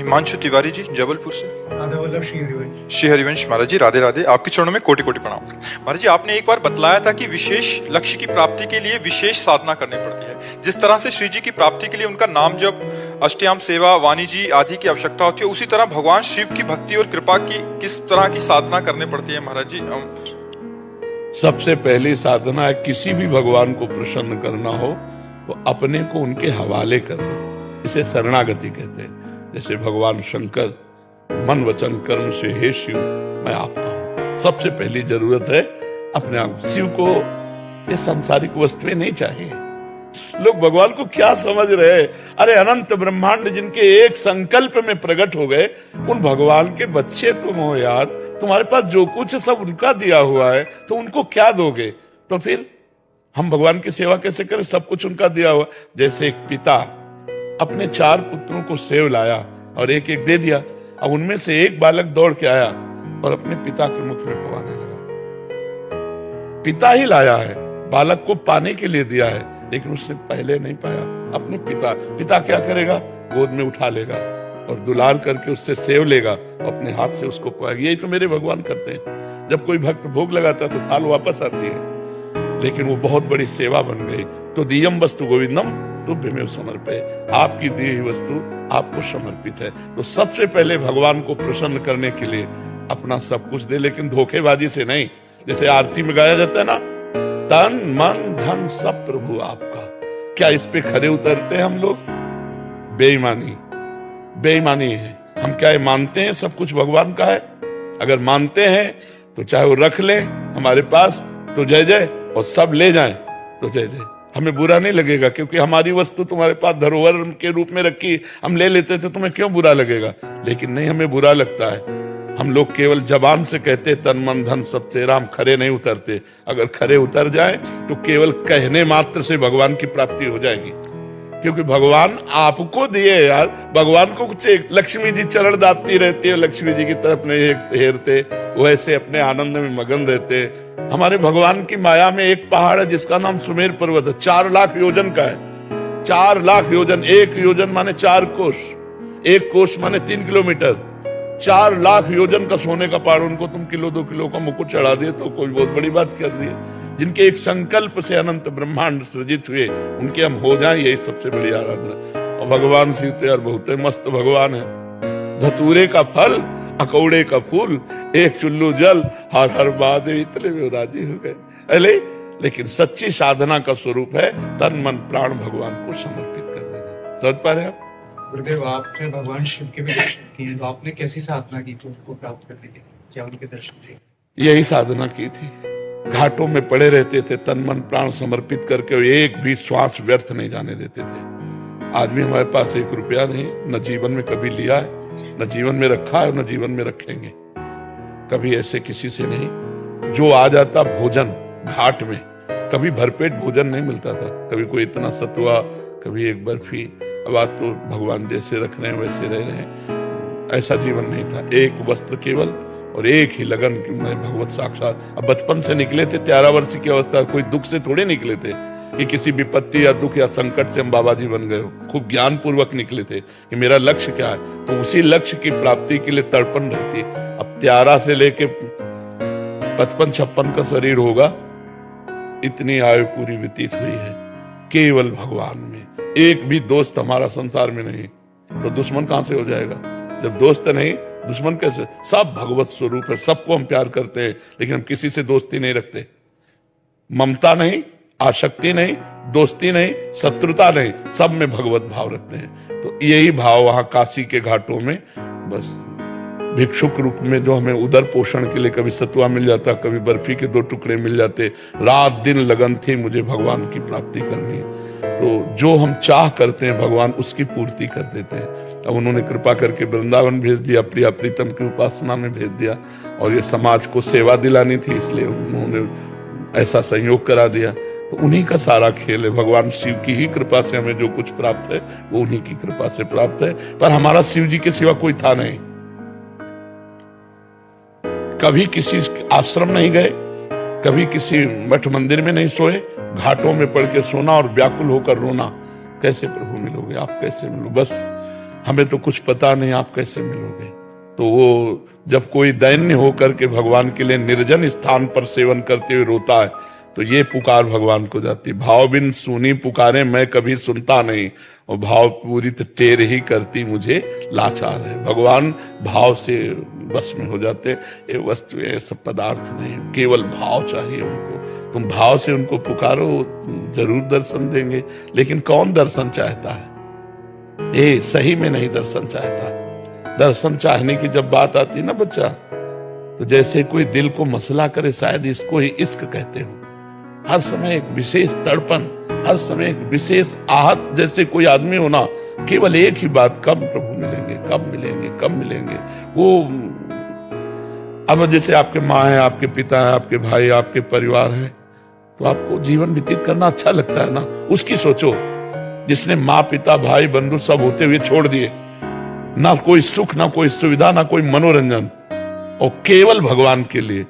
हिमांशु तिवारी जी जबलपुर से। राधा वल्लभ श्री हरिवंश। श्री हरिवंश महाराज जी, राधे राधे। आपके चरणों में कोटि कोटि प्रणाम। महाराज जी, आपने एक बार बतलाया था कि विशेष लक्ष्य की प्राप्ति के लिए विशेष साधना करनी पड़ती है। जिस तरह से श्री जी की प्राप्ति के लिए उनका नाम जप, अष्टयाम सेवा, वाणी जी आदि की आवश्यकता होती है, उसी तरह भगवान शिव की भक्ति और कृपा की किस तरह की साधना करनी पड़ती है महाराज जी? सबसे पहली साधना है, किसी भी भगवान को प्रसन्न करना हो तो अपने को उनके हवाले करना। इसे शरणागति कहते हैं। जैसे भगवान शंकर मन वचन कर्म से, हे शिव मैं आपका हूं। सबसे पहली जरूरत है अपने आप। शिव को ये सांसारिक वस्तुएं नहीं चाहिए। लोग भगवान को क्या समझ रहे हैं? अरे अनंत ब्रह्मांड जिनके एक संकल्प में प्रकट हो गए, उन भगवान के बच्चे तुम हो यार। तुम्हारे पास जो कुछ है सब उनका दिया हुआ है, तो उनको क्या दोगे? तो फिर हम भगवान की सेवा कैसे करें? सब कुछ उनका दिया हुआ। जैसे एक पिता अपने 4 पुत्रों को सेव लाया और एक एक दे दिया। अब उनमें से एक बालक दौड़ के आया और अपने पिता के मुख में पवाने लगा। पिता ही लाया है, बालक को पाने के लिए दिया है, लेकिन उसने पहले नहीं पाया अपने पिता क्या करेगा? गोद में उठा लेगा और दुलार करके उससे सेव लेगा और अपने हाथ से उसको पाएगा। यही तो मेरे भगवान करते हैं। जब कोई भक्त भोग लगाता है तो थाल वापस आती है, लेकिन वो बहुत बड़ी सेवा बन गई। तो दियम वस्तु गोविंदम तुभ्यमेव समर्पये। आपकी दी हुई वस्तु आपको समर्पित है। तो सबसे पहले भगवान को प्रसन्न करने के लिए अपना सब कुछ दे, लेकिन धोखेबाजी से नहीं। जैसे आरती में गाया जाता है ना, तन मन धन सब प्रभु आपका। क्या इस पे खरे उतरते हैं हम लोग? बेईमानी है। हम क्या ये मानते हैं सब कुछ भगवान का है? अगर मानते हैं तो चाहे वो रख ले हमारे पास तो जय जय, और सब ले जाएं तो जय जय। हमें बुरा नहीं लगेगा, क्योंकि हमारी वस्तु तुम्हारे पास धरोहर के रूप में रखी, हम ले लेते थे, तुम्हें क्यों बुरा लगेगा? लेकिन नहीं, हमें बुरा लगता है। हम लोग केवल जबान से कहते तन मन धन सब तेरा, हम खरे नहीं उतरते। अगर खरे उतर जाए तो केवल कहने मात्र से भगवान की प्राप्ति हो जाएगी, क्योंकि भगवान आपको दिए यार। भगवान को कुछ लक्ष्मी जी चरण दापती रहती है, लक्ष्मी जी की तरफ नहीं हेरते, वैसे अपने आनंद में मगन रहते। हमारे भगवान की माया में एक पहाड़ है जिसका नाम सुमेर पर्वत है। 4 लाख योजन का है। 4 लाख योजन। 1 योजन माने 4 कोस, 1 कोस माने 3 किलोमीटर। 4 लाख योजन का सोने का पहाड़। उनको तुम किलो 2 किलो का मुकुट चढ़ा दिए तो कोई बहुत बड़ी बात कर दी। जिनके एक संकल्प से अनंत ब्रह्मांड सृजित हुए, उनके हम हो जाएं, यही सबसे बड़ी आराधना। और भगवान शिव तो यार बहुत मस्त भगवान है। धतूरे का फल, अकौड़े का फूल, एक चुल्लू जल, हर हर महादेव, इतने में राजी हो गए। अरे लेकिन सच्ची साधना का स्वरूप है तन मन प्राण भगवान को समर्पित कर देना। समझ पा रहे आप? गुरुदेव, आपने भगवान शिव के भी दर्शन किए, तो आपने कैसी साधना की थी उनको प्राप्त करने के लिए? क्या उनके दर्शन किए? यही साधना की थी। घाटों में पड़े रहते थे, तन मन प्राण समर्पित करके, एक भी श्वास व्यर्थ नहीं जाने देते थे। आज भी हमारे पास 1 रुपया नहीं, न जीवन में कभी लिया है, न जीवन में रखा है, न जीवन में रखेंगे। कभी ऐसे किसी से नहीं। जो आ जाता भोजन घाट में, कभी भरपेट भोजन नहीं मिलता था। कभी कोई इतना सतुआ, कभी एक बर्फी। अब आज तो भगवान जैसे रख रहे हैं वैसे रह रहे हैं। ऐसा जीवन नहीं था। एक वस्त्र केवल और एक ही लगन कि मैं भगवत साक्षात। अब बचपन से निकले थे, 13 वर्ष की अवस्था, कोई दुख से थोड़े निकले थे कि किसी विपत्ति या दुख या संकट से हम बाबा जी बन गए हो। खूब ज्ञान पूर्वक निकले थे कि मेरा लक्ष्य क्या है। तो उसी लक्ष्य की प्राप्ति के लिए तड़पन रहती है। अब 13 से लेके 55-56 का शरीर होगा, इतनी आयु पूरी व्यतीत हुई है केवल भगवान में। एक भी दोस्त हमारा संसार में नहीं, तो दुश्मन कहां से हो जाएगा? जब दोस्त नहीं, दुश्मन कैसे? सब भगवत स्वरूप है। सबको हम प्यार करते हैं, लेकिन हम किसी से दोस्ती नहीं रखते। ममता नहीं, आसक्ति नहीं, दोस्ती नहीं, शत्रुता नहीं, सब में भगवत भाव रखते हैं। तो यही भाव वहां काशी के घाटों में, बस भिक्षुक रूप में जो हमें उदर पोषण के लिए कभी सतुआ मिल जाता, कभी बर्फी के 2 टुकड़े मिल जाते। रात दिन लगन थी मुझे भगवान की प्राप्ति करनी। तो जो हम चाह करते हैं भगवान उसकी पूर्ति कर देते हैं। अब उन्होंने कृपा करके वृंदावन भेज दिया, प्रिया प्रीतम की उपासना में भेज दिया, और ये समाज को सेवा दिलानी थी, इसलिए उन्होंने ऐसा संयोग करा दिया। तो उन्हीं का सारा खेल है। भगवान शिव की ही कृपा से हमें जो कुछ प्राप्त है वो उन्हीं की कृपा से प्राप्त है। पर हमारा शिव जी के सिवा कोई था नहीं। कभी किसी आश्रम नहीं गए, कभी किसी मठ मंदिर में नहीं सोए, घाटों में पड़ के सोना और व्याकुल होकर रोना। कैसे प्रभु मिलोगे आप, कैसे मिलो? बस हमें तो कुछ पता नहीं, आप कैसे मिलोगे। तो वो जब कोई दैन्य होकर के भगवान के लिए निर्जन स्थान पर सेवन करते हुए रोता है, तो ये पुकार भगवान को जाती है, भाव बिन सुनी पुकारे मैं कभी सुनता नहीं, और भाव पूरित टेर ही करती मुझे लाचार है। भगवान भाव से बस में हो जाते। ये वस्तु ये सब पदार्थ नहीं, केवल भाव चाहिए उनको। तुम भाव से उनको पुकारो, जरूर दर्शन देंगे। लेकिन कौन दर्शन चाहता है? ये सही में नहीं दर्शन चाहता। दर्शन चाहने की जब बात आती है ना बच्चा, तो जैसे कोई दिल को मसला करे, शायद इसको ही इश्क कहते हो। हर समय एक विशेष तड़पन, हर समय एक विशेष आहत, जैसे कोई आदमी होना, केवल एक ही बात, कब प्रभु मिलेंगे, कब मिलेंगे, कब मिलेंगे। वो अब जैसे आपके माँ है, आपके पिता है, आपके भाई, आपके परिवार है, तो आपको जीवन व्यतीत करना अच्छा लगता है ना। उसकी सोचो जिसने माँ पिता भाई बंधु सब होते हुए छोड़ दिए, ना कोई सुख, ना कोई सुविधा, ना कोई मनोरंजन, और केवल भगवान के लिए